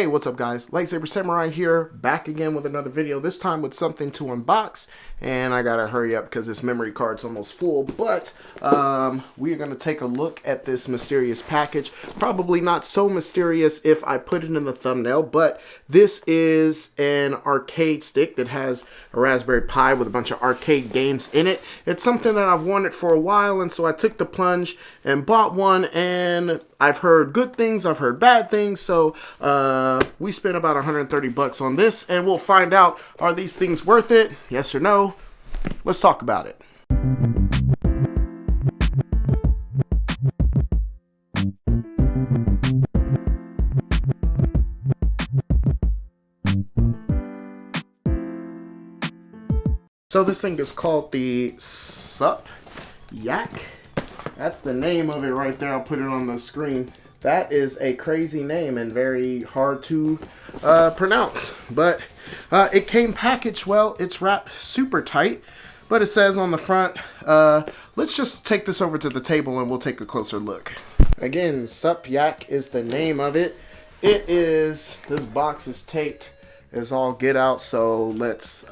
Hey, what's up guys? Lightsaber Samurai here, back again with another video, this time with something to unbox, and I gotta hurry up because this memory card's almost full, but we are gonna take a look at this mysterious package. Probably not so mysterious if I put it in the thumbnail, but this is an arcade stick that has a Raspberry Pi with a bunch of arcade games in it. It's something that I've wanted for a while, and so I took the plunge and bought one, and I've heard good things, I've heard bad things, so we spent about 130 bucks on this, and we'll find out, are these things worth it? Yes or no? Let's talk about it. So this thing is called the Sup Yak. That's the name of it right there. I'll put it on the screen. That is a crazy name and very hard to pronounce. But it came packaged well. It's wrapped super tight. But it says on the front, let's just take this over to the table and we'll take a closer look. Again, Sup Yak is the name of it. This box is taped as all get out. So let's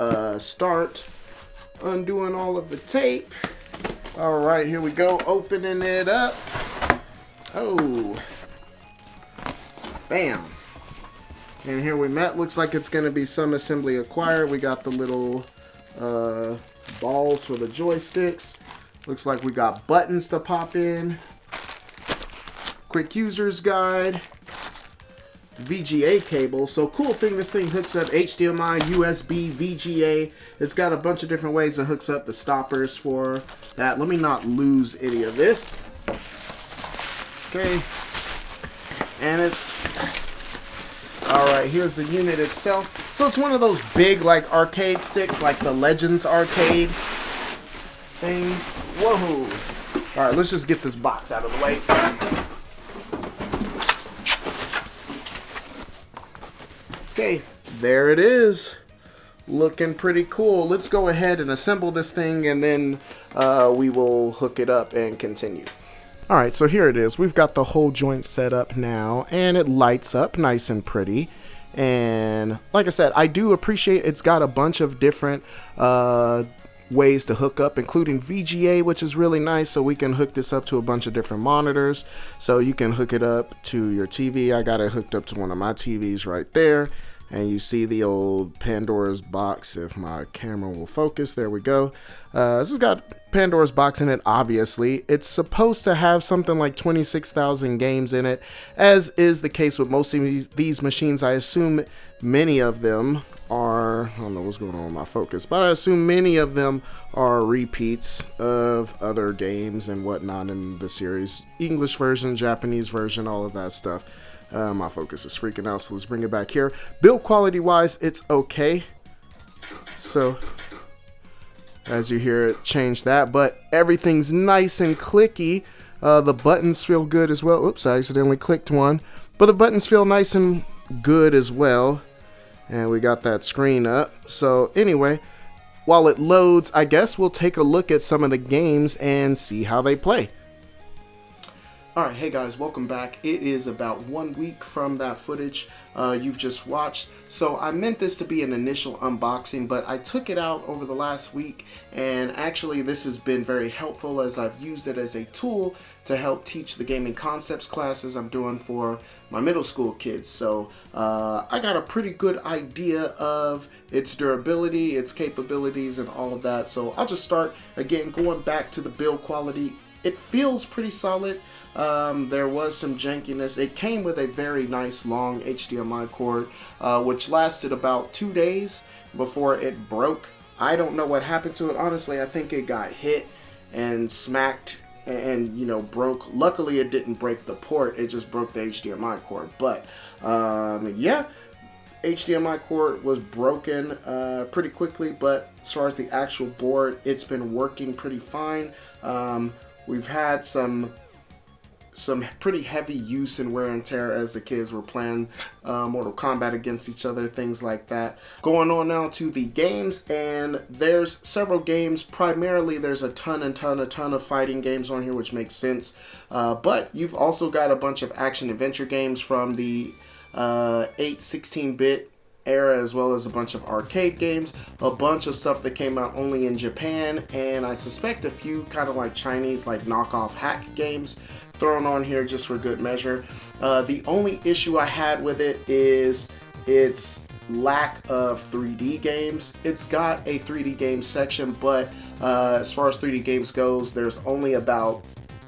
start undoing all of the tape. All right, here we go, opening it up. Oh, bam. And here we met. Looks like it's gonna be some assembly acquired. We got the little balls for the joysticks. Looks like we got buttons to pop in. Quick user's guide. VGA cable. So cool thing, this thing hooks up HDMI, USB, VGA. It's got a bunch of different ways it hooks up the stoppers for that. Let me not lose any of this. Okay. And it's alright, here's the unit itself. So it's one of those big like arcade sticks, like the Legends arcade thing. Whoa. Alright, let's just get this box out of the way. Okay, there it is. Looking pretty cool. Let's go ahead and assemble this thing, and then we will hook it up and continue. Alright, so here it is. We've got the whole joint set up now, and it lights up nice and pretty. And like I said, I do appreciate it's got a bunch of different ways to hook up, including VGA, which is really nice, so we can hook this up to a bunch of different monitors. So you can hook it up to your TV. I got it hooked up to one of my TVs right there, and you see the old Pandora's box. If my camera will focus, there we go. This has got Pandora's box in it. Obviously it's supposed to have something like 26,000 games in it, as is the case with most of these machines. I assume many of them are, I don't know what's going on with my focus, but I assume many of them are repeats of other games and whatnot in the series. English version, Japanese version, all of that stuff. My focus is freaking out, so let's bring it back here. Build quality wise, it's okay. So as you hear it, change that, but everything's nice and clicky. The buttons feel good as well. Oops, I accidentally clicked one, but the buttons feel nice and good as well. And we got that screen up. So anyway, while it loads, I guess we'll take a look at some of the games and see how they play. Alright, hey guys, welcome back. It is about 1 week from that footage you've just watched. So I meant this to be an initial unboxing, but I took it out over the last week, and actually this has been very helpful as I've used it as a tool to help teach the gaming concepts classes I'm doing for my middle school kids. So I got a pretty good idea of its durability, its capabilities, and all of that. So I'll just start again going back to the build quality. It feels pretty solid. There was some jankiness. It came with a very nice long HDMI cord, which lasted about 2 days before it broke. I don't know what happened to it. Honestly, I think it got hit and smacked and, you know, broke. Luckily, it didn't break the port. It just broke the HDMI cord. But, yeah, HDMI cord was broken pretty quickly. But as far as the actual board, it's been working pretty fine. We've had some pretty heavy use and wear and tear as the kids were playing Mortal Kombat against each other, things like that. Going on now to the games, and there's several games. Primarily there's a ton of fighting games on here, which makes sense, but you've also got a bunch of action adventure games from the 8, 16-bit era, as well as a bunch of arcade games, a bunch of stuff that came out only in Japan, and I suspect a few kind of like Chinese like knockoff hack games thrown on here just for good measure. The only issue I had with it is its lack of 3D games. It's got a 3D game section, but as far as 3D games goes, there's only about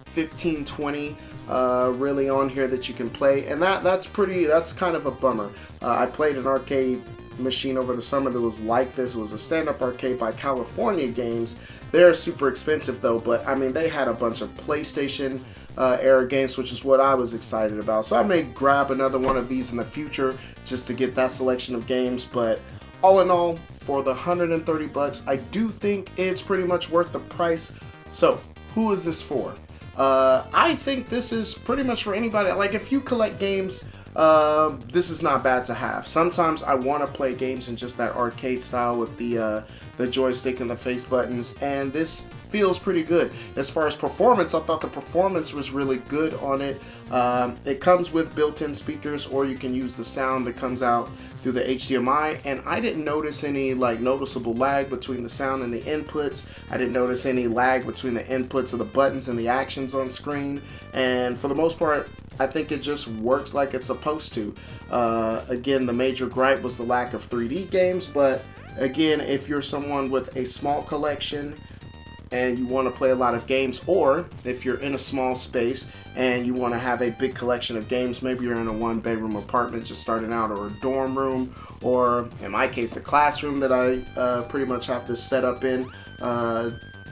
15, 20 really on here that you can play, and that's kind of a bummer. I played an arcade machine over the summer that was like this. It was a stand-up arcade by California Games. They're super expensive though, but I mean, they had a bunch of PlayStation era games, which is what I was excited about. So I may grab another one of these in the future just to get that selection of games. But all in all, for the $130, I do think it's pretty much worth the price. So who is this for? I think this is pretty much for anybody. Like, if you collect games, this is not bad to have. Sometimes I want to play games in just that arcade style with the joystick and the face buttons, and this feels pretty good. As far as performance, I thought the performance was really good on it. It comes with built-in speakers, or you can use the sound that comes out through the HDMI, and I didn't notice any like noticeable lag between the sound and the inputs. I didn't notice any lag between the inputs of the buttons and the actions on screen, and for the most part, I think it just works like it's supposed to. Again, the major gripe was the lack of 3D games, but again, if you're someone with a small collection and you want to play a lot of games, or if you're in a small space and you want to have a big collection of games, maybe you're in a one-bedroom apartment just starting out, or a dorm room, or in my case, a classroom that I pretty much have to set up in.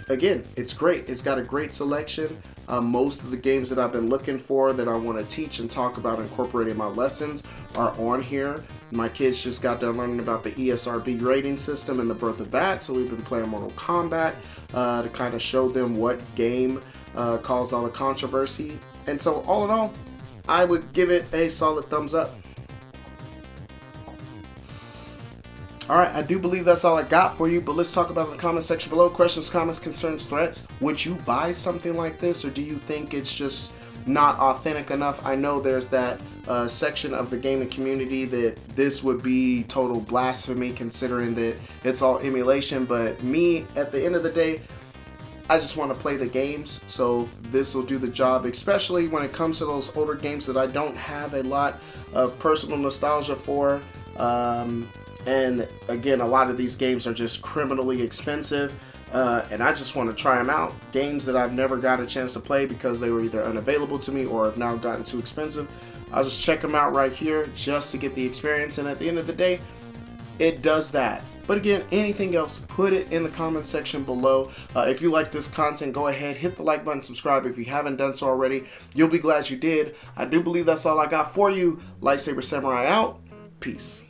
Again, it's great. It's got a great selection. Most of the games that I've been looking for that I want to teach and talk about incorporating my lessons are on here. My kids just got done learning about the ESRB rating system and the birth of that, so we've been playing Mortal Kombat to kind of show them what game caused all the controversy. And so all in all, I would give it a solid thumbs up. Alright, I do believe that's all I got for you, but let's talk about it in the comment section below. Questions, comments, concerns, threats. Would you buy something like this, or do you think it's just not authentic enough? I know there's that section of the gaming community that this would be total blasphemy considering that it's all emulation, but me, at the end of the day, I just want to play the games, so this will do the job, especially when it comes to those older games that I don't have a lot of personal nostalgia for. And again, a lot of these games are just criminally expensive, and I just want to try them out. Games that I've never got a chance to play because they were either unavailable to me or have now gotten too expensive. I'll just check them out right here just to get the experience, and at the end of the day, it does that. But again, anything else, put it in the comment section below. If you like this content, go ahead, hit the like button, subscribe if you haven't done so already. You'll be glad you did. I do believe that's all I got for you. Lightsaber Samurai out. Peace.